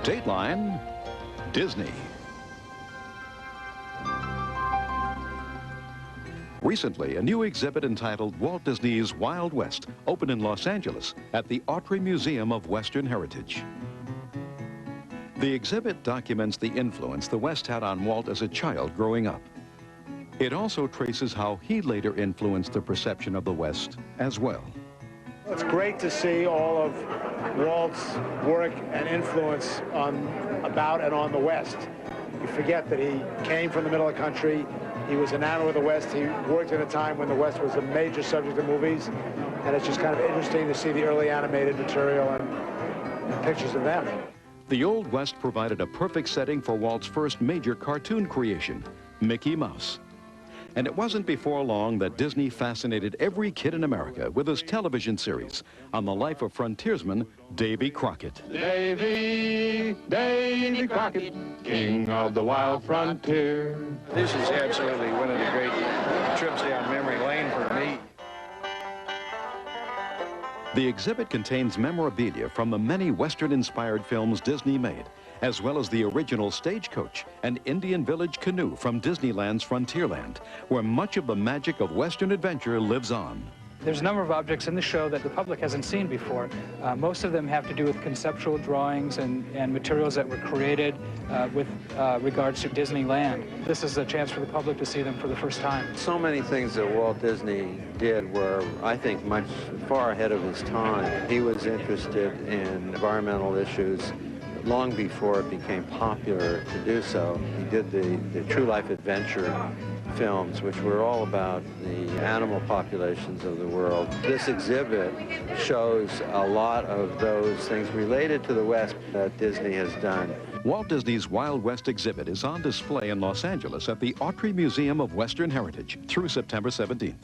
Dateline, Disney. Recently, a new exhibit entitled Walt Disney's Wild West opened in Los Angeles at the Autry Museum of Western Heritage. The exhibit documents the influence the West had on Walt as a child growing up. It also traces how he later influenced the perception of the West as well. It's great to see all of Walt's work and influence about and on the West. You forget that he came from the middle of the country. He was enamored with the West. He worked in a time when the West was a major subject of movies. And it's just kind of interesting to see the early animated material and pictures of them. The Old West provided a perfect setting for Walt's first major cartoon creation, Mickey Mouse. And it wasn't before long that Disney fascinated every kid in America with his television series on the life of frontiersman Davy Crockett. Davy Crockett, king of the wild frontier. This is absolutely one of the great trips down memory lane for me. The exhibit contains memorabilia from the many Western-inspired films Disney made, as well as the original Stagecoach and Indian Village canoe from Disneyland's Frontierland, where much of the magic of Western adventure lives on. There's a number of objects in the show that the public hasn't seen before. Most of them have to do with conceptual drawings and materials that were created with regards to Disneyland. This is a chance for the public to see them for the first time. So many things that Walt Disney did were, I think, much far ahead of his time. He was interested in environmental issues long before it became popular to do so. He did the true life adventure films, which were all about the animal populations of the world. This exhibit shows a lot of those things related to the West that Disney has done. Walt Disney's Wild West exhibit is on display in Los Angeles at the Autry Museum of Western Heritage through September 17th.